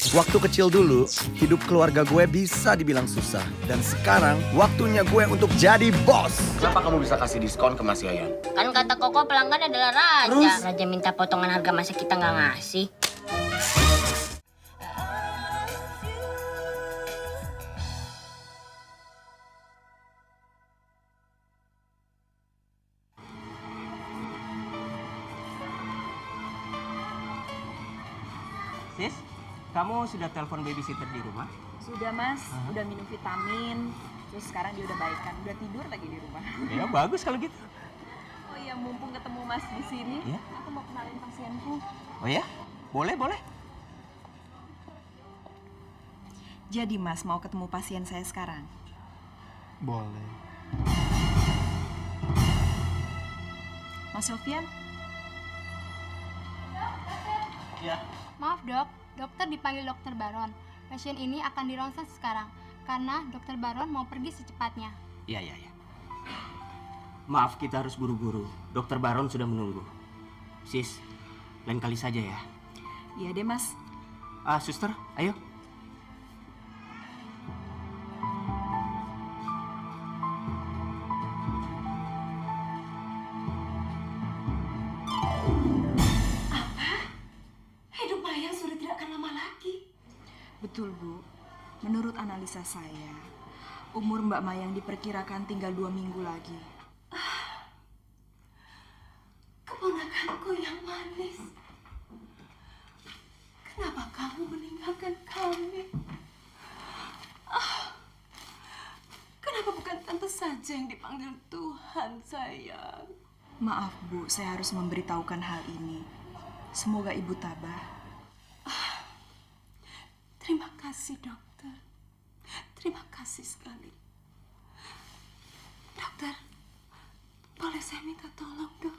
Waktu kecil dulu, hidup keluarga gue bisa dibilang susah. Dan sekarang, waktunya gue untuk jadi bos. Kenapa kamu bisa kasih diskon ke Mas Yayan? Kan kata Koko pelanggan adalah raja. Terus? Raja minta potongan harga masa kita nggak ngasih. Sis, kamu sudah telepon babysitter di rumah? Sudah mas, udah minum vitamin, terus sekarang dia udah baikan, udah tidur lagi di rumah. Ya bagus kalau gitu. Oh iya, mumpung ketemu mas di sini, Iya? aku mau kenalin pasienku. Oh ya? Boleh, boleh. Jadi mas mau ketemu pasien saya sekarang? Boleh. Mas Sofian? Ya. Maaf dok, dokter dipanggil dokter Baron. Pasien ini akan dironsen sekarang karena dokter Baron mau pergi secepatnya. Iya. Maaf, kita harus buru-buru. Dokter Baron sudah menunggu. Sis, lain kali saja ya. Iya deh mas. Suster, ayo. Hidup Maya sudah tidak akan lama lagi. Betul bu, menurut analisa saya, umur Mbak Mayang diperkirakan tinggal 2 minggu lagi. Keponakanku yang manis. Kenapa kamu meninggalkan kami? Kenapa bukan tante saja yang dipanggil Tuhan, sayang? Maaf bu, saya harus memberitahukan hal ini. Semoga ibu tabah. Terima kasih, dokter. Terima kasih sekali. Dokter, boleh saya minta tolong, dok?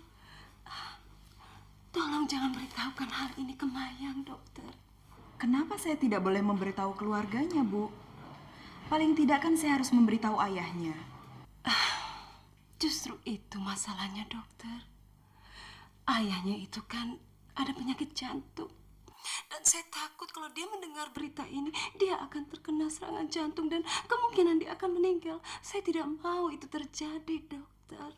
Tolong jangan beritahukan hal ini ke Mayang, dokter. Kenapa saya tidak boleh memberitahu keluarganya, Bu? Paling tidak kan saya harus memberitahu ayahnya. Justru itu masalahnya, dokter. Ayahnya itu kan ada penyakit jantung. Dan saya takut kalau dia mendengar berita ini, dia akan terkena serangan jantung dan kemungkinan dia akan meninggal. Saya tidak mau itu terjadi, dokter.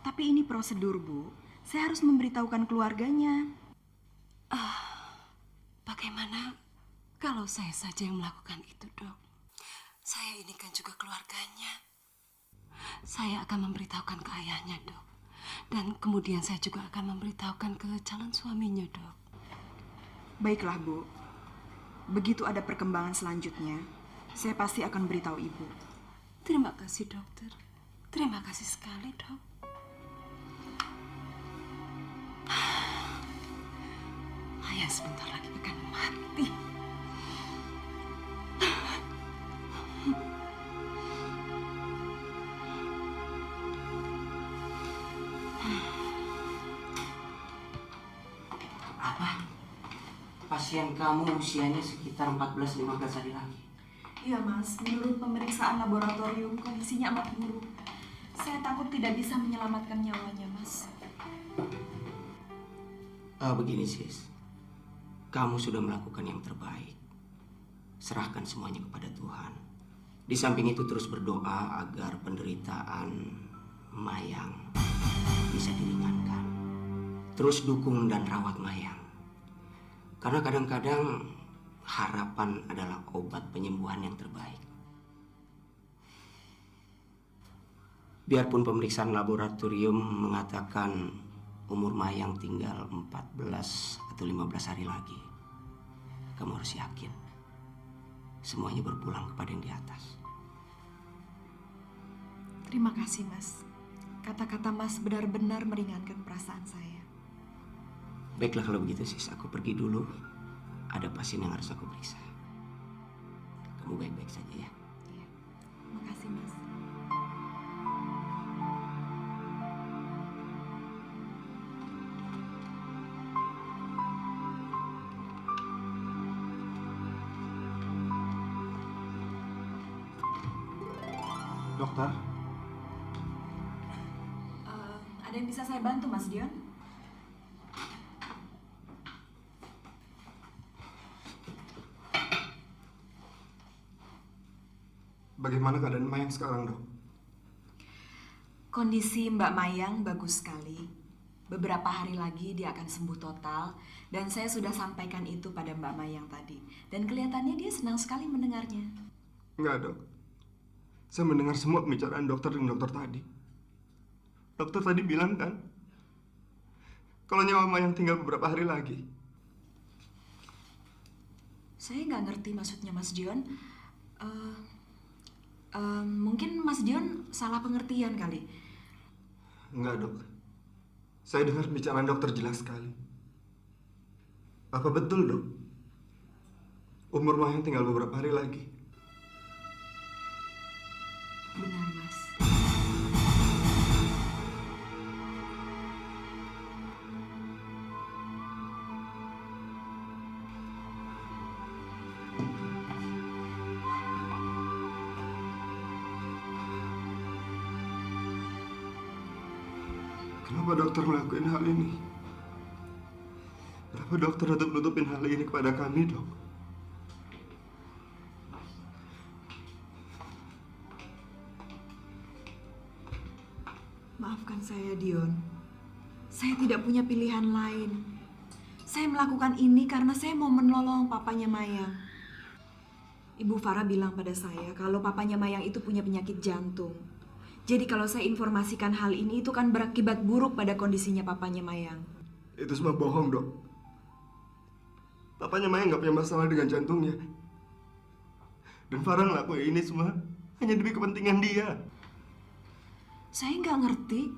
Tapi ini prosedur, Bu. Saya harus memberitahukan keluarganya. Bagaimana kalau saya saja yang melakukan itu, dok? Saya ini kan juga keluarganya. Saya akan memberitahukan ke ayahnya, dok. Dan kemudian saya juga akan memberitahukan ke calon suaminya, dok. Baiklah, Bu. Begitu ada perkembangan selanjutnya, saya pasti akan beritahu Ibu. Terima kasih, dokter. Terima kasih sekali, dok. Maya sebentar lagi akan mati. Apa? Pasien kamu usianya sekitar 14-15 hari lagi. Iya, Mas. Menurut pemeriksaan laboratorium, kondisinya amat buruk. Saya takut tidak bisa menyelamatkan nyawanya, Mas. Begini, sis. Kamu sudah melakukan yang terbaik. Serahkan semuanya kepada Tuhan. Di samping itu terus berdoa agar penderitaan Mayang bisa diringankan. Terus dukung dan rawat Mayang. Karena kadang-kadang harapan adalah obat penyembuhan yang terbaik. Biarpun pemeriksaan laboratorium mengatakan umur Mayang tinggal 14 atau 15 hari lagi, kamu harus yakin semuanya berpulang kepada yang di atas. Terima kasih, Mas. Kata-kata Mas benar-benar meringankan perasaan saya. Baiklah kalau begitu, sis. Aku pergi dulu. Ada pasien yang harus aku periksa. Kamu baik-baik saja ya. Iya. Terima kasih, Mas. Dokter, Ada yang bisa saya bantu, Mas Dion? Bagaimana keadaan Mayang sekarang, dok? Kondisi Mbak Mayang bagus sekali. Beberapa hari lagi dia akan sembuh total. Dan saya sudah sampaikan itu pada Mbak Mayang tadi. Dan kelihatannya dia senang sekali mendengarnya. Enggak, dok. Saya mendengar semua pembicaraan dokter dan dokter tadi. Dokter tadi bilang kan, kalau nyawa Mayang tinggal beberapa hari lagi. Saya nggak ngerti maksudnya Mas Dion. Mungkin Mas Dion salah pengertian kali. Enggak, dok. Saya dengar pembicaraan dokter jelas sekali. Apa betul, dok? Umur Mayang tinggal beberapa hari lagi. Benar, Mas. Kenapa dokter melakukan hal ini? Kenapa dokter nutupin hal ini kepada kami, dok? Maafkan saya, Dion. Saya tidak punya pilihan lain. Saya melakukan ini karena saya mau menolong papanya Mayang. Ibu Farah bilang pada saya kalau papanya Mayang itu punya penyakit jantung. Jadi kalau saya informasikan hal ini itu kan berakibat buruk pada kondisinya papanya Mayang. Itu semua bohong, dok. Papanya Mayang nggak punya masalah dengan jantungnya. Dan Farah ngelakuin ini semua hanya demi kepentingan dia. Saya nggak ngerti.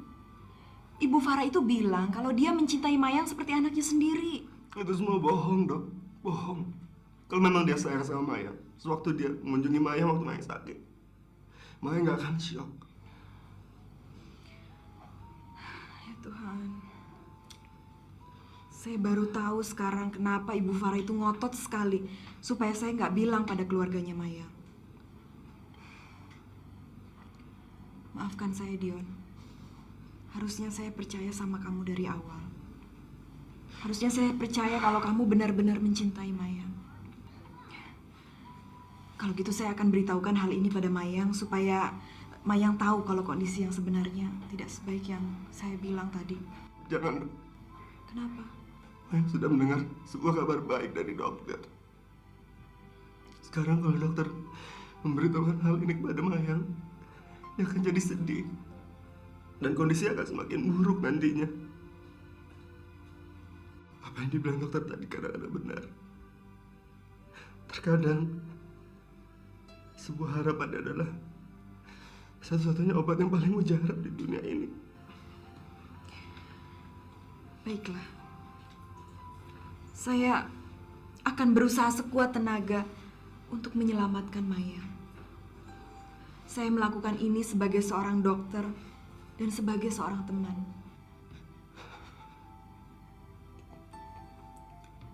Ibu Farah itu bilang kalau dia mencintai Mayang seperti anaknya sendiri. Itu semua bohong, dok. Bohong. Kalau memang dia sayang sama Mayang, sewaktu dia mengunjungi Mayang waktu Mayang sakit, Mayang nggak akan syok. Ya Tuhan. Saya baru tahu sekarang kenapa Ibu Farah itu ngotot sekali supaya saya nggak bilang pada keluarganya Mayang. Maafkan saya, Dion. Harusnya saya percaya sama kamu dari awal. Harusnya saya percaya kalau kamu benar-benar mencintai Mayang. Kalau gitu saya akan beritahukan hal ini pada Mayang supaya Mayang tahu kalau kondisi yang sebenarnya tidak sebaik yang saya bilang tadi. Jangan, dok. Kenapa? Mayang sudah mendengar sebuah kabar baik dari dokter. Sekarang kalau dokter memberitahukan hal ini kepada Mayang, dia akan jadi sedih. Dan kondisi akan semakin buruk nantinya. Apa yang dibilang dokter tadi kadang-kadang benar. Terkadang, sebuah harapan adalah satu-satunya obat yang paling mujarab di dunia ini. Baiklah. Saya akan berusaha sekuat tenaga untuk menyelamatkan Mayang. Saya melakukan ini sebagai seorang dokter dan sebagai seorang teman.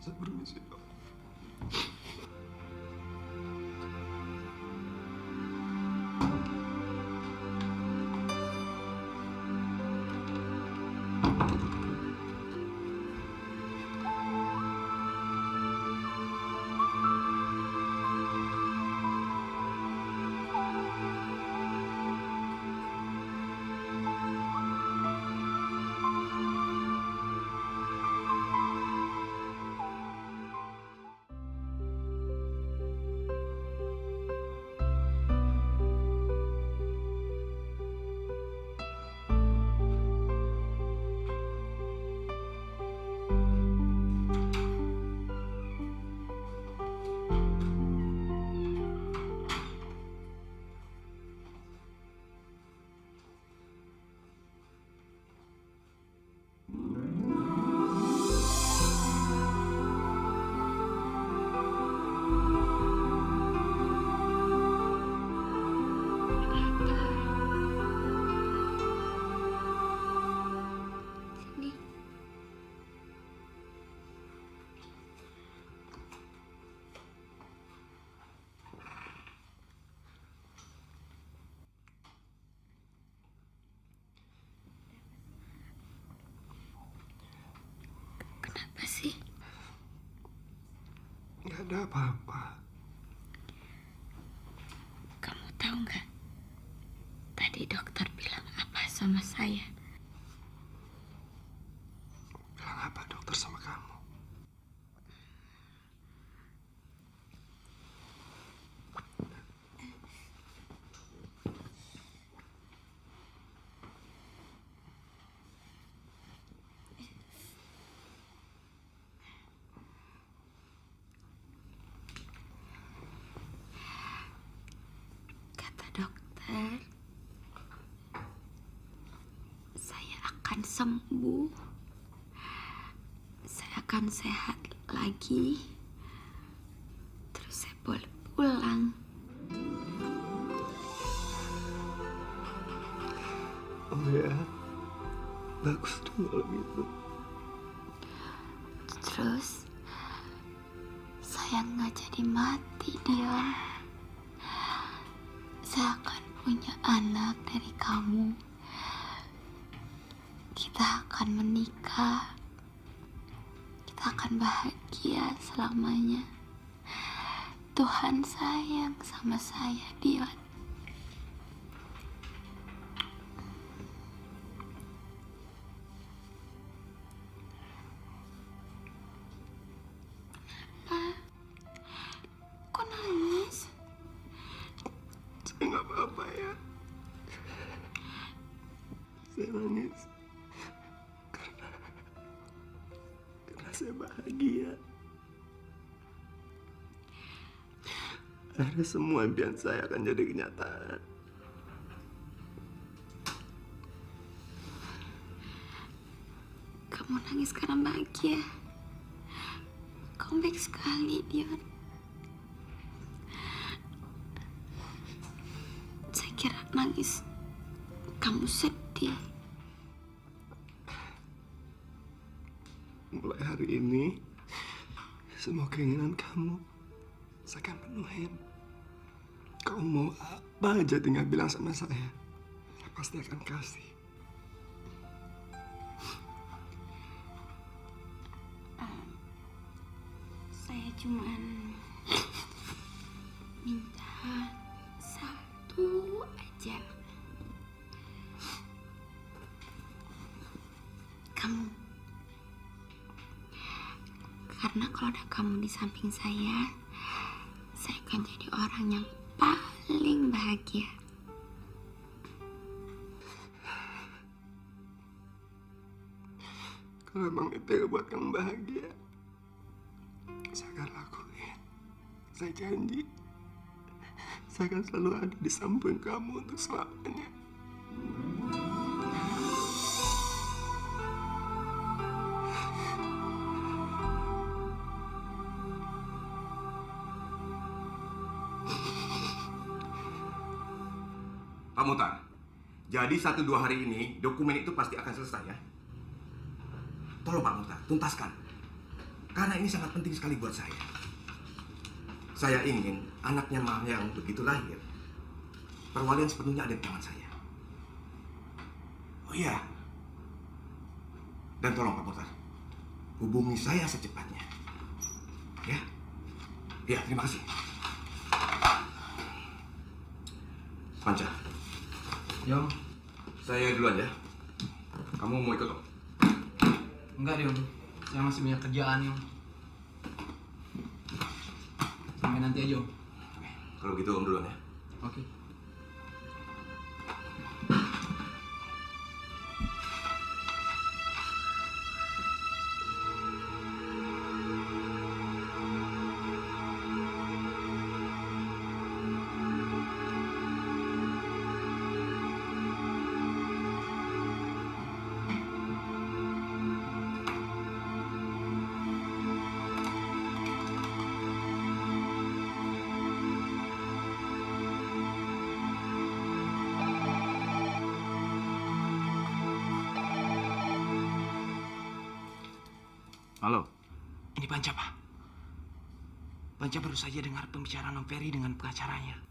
Saya permisi, dok. Apa sih? Nggak ada apa-apa. Kamu tahu tahu nggak? Tadi dokter bilang apa sama saya? Bilang apa dokter sama kamu? Kata dokter, saya akan sembuh. Saya akan sehat lagi. Terus saya boleh pulang. Oh ya, bagus tuh kalau gitu. Terus saya nggak jadi mati, Dion. Saya akan punya anak dari kamu. Kita akan menikah. Kita akan bahagia selamanya. Tuhan sayang sama saya, Dion. Kenapa? Kok nangis? Saya nggak apa-apa ya. Saya nangis karena saya bahagia. Akhirnya semua impian saya akan jadi kenyataan. Kamu nangis karena bahagia. Kamu baik sekali, Dion. Saya kira nangis kamu sedih. Mulai hari ini, semua keinginan kamu saya akan penuhin. Kamu mau apa aja tinggal bilang sama saya pasti akan kasih. Saya cuman minta satu aja. Kamu. Karena kalau ada kamu di samping saya akan jadi orang yang paling bahagia. Kalau emang itu yang buat kamu bahagia, saya akan lakuin. Saya janji, saya akan selalu ada di samping kamu untuk selamanya. Pak Muhtar, jadi 1-2 hari ini dokumen itu pasti akan selesai ya? Tolong Pak Muhtar, tuntaskan. Karena ini sangat penting sekali buat saya. Saya ingin anaknya Mayang begitu lahir, perwalian sepenuhnya ada di tangan saya. Oh iya. Dan tolong Pak Muhtar, hubungi saya secepatnya. Ya? Ya, terima kasih. Panca. Yong, Saya duluan ya. Kamu mau ikut, Om? enggak Yong. Saya masih punya kerjaan Yong. Sampai nanti aja Om. Kalau gitu Om duluan ya. Oke. Halo. Ini Panca, Pak. Panca baru saja dengar pembicaraan Om Ferry dengan pengacaranya.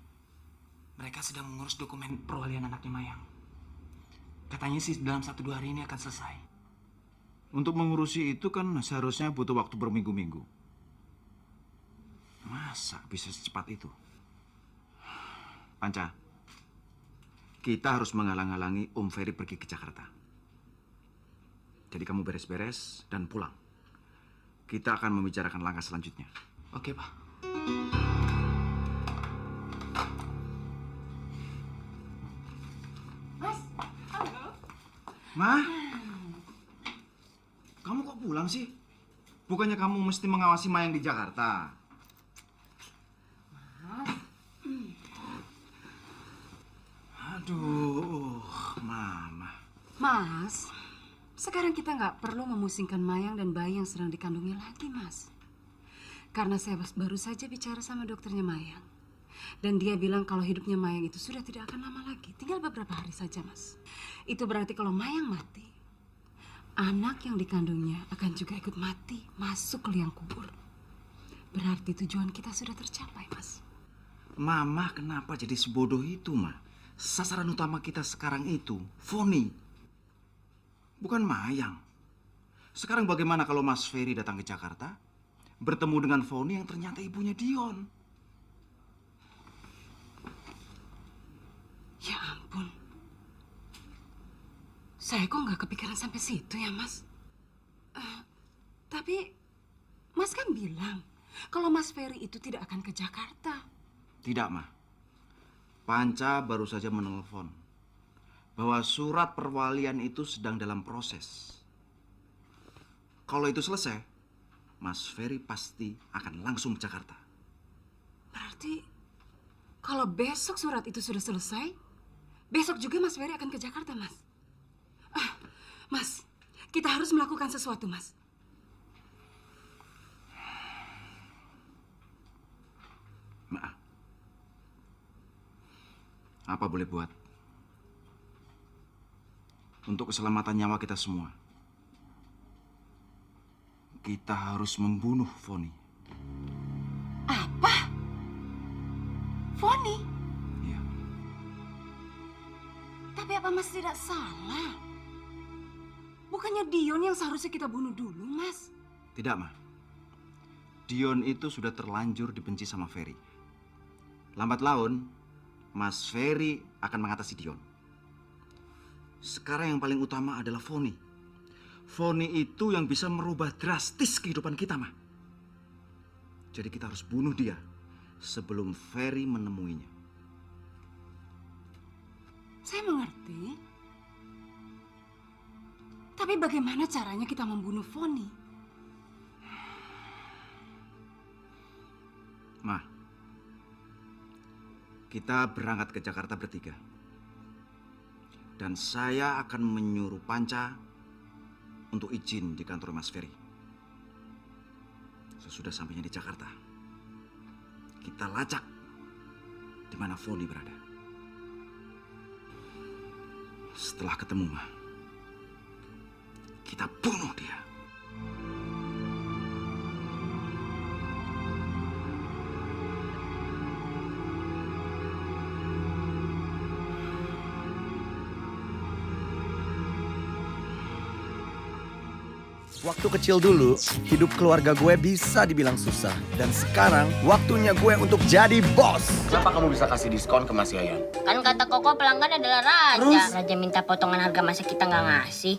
Mereka sedang mengurus dokumen perwalian anaknya Mayang. Katanya sih dalam 1-2 hari ini akan selesai. Untuk mengurusi itu kan seharusnya butuh waktu berminggu-minggu. Masa bisa secepat itu? Panca, kita harus menghalang-halangi Om Ferry pergi ke Jakarta. Jadi kamu beres-beres dan pulang. Kita akan membicarakan langkah selanjutnya. Oke, Pak. Mas, halo. Ma, kamu kok pulang sih? Bukannya kamu mesti mengawasi Mayang di Jakarta? Aduh, Mama. Mas, sekarang kita nggak perlu memusingkan Mayang dan bayi yang sedang dikandungnya lagi, Mas. Karena saya baru saja bicara sama dokternya Mayang. Dan dia bilang kalau hidupnya Mayang itu sudah tidak akan lama lagi. Tinggal beberapa hari saja, Mas. Itu berarti kalau Mayang mati, anak yang dikandungnya akan juga ikut mati, masuk ke liang kubur. Berarti tujuan kita sudah tercapai, Mas. Mama kenapa jadi sebodoh itu, Ma? Sasaran utama kita sekarang itu Foni, bukan Mayang. Sekarang bagaimana kalau Mas Ferry datang ke Jakarta, bertemu dengan Foni yang ternyata ibunya Dion? Ya ampun. Saya kok nggak kepikiran sampai situ ya, Mas? Tapi Mas kan bilang kalau Mas Ferry itu tidak akan ke Jakarta. Tidak, Ma. Panca baru saja menelpon bahwa surat perwalian itu sedang dalam proses. Kalau itu selesai, Mas Ferry pasti akan langsung ke Jakarta. Berarti kalau besok surat itu sudah selesai, besok juga Mas Ferry akan ke Jakarta, Mas. Mas, kita harus melakukan sesuatu, Mas. Maaf. Apa boleh buat? Untuk keselamatan nyawa kita semua, kita harus membunuh Foni. Apa? Foni? Iya. Tapi apa Mas tidak salah? Bukannya Dion yang seharusnya kita bunuh dulu, Mas? Tidak, Ma. Dion itu sudah terlanjur dibenci sama Ferry. Lambat laun, Mas Ferry akan mengatasi Dion. Sekarang yang paling utama adalah Foni. Foni itu yang bisa merubah drastis kehidupan kita, Ma. Jadi kita harus bunuh dia sebelum Ferry menemuinya. Saya mengerti. Tapi bagaimana caranya kita membunuh Foni? Ma, kita berangkat ke Jakarta bertiga. Dan saya akan menyuruh Panca untuk izin di kantor Mas Ferry. Sesudah sampainya di Jakarta, kita lacak di mana Foni berada. Setelah ketemu, Ma, kita bunuh dia. Waktu kecil dulu, hidup keluarga gue bisa dibilang susah. Dan sekarang, waktunya gue untuk jadi bos. Kenapa kamu bisa kasih diskon ke Mas Yayan? Kan kata Koko pelanggan adalah raja. Raja minta potongan harga masa kita nggak ngasih.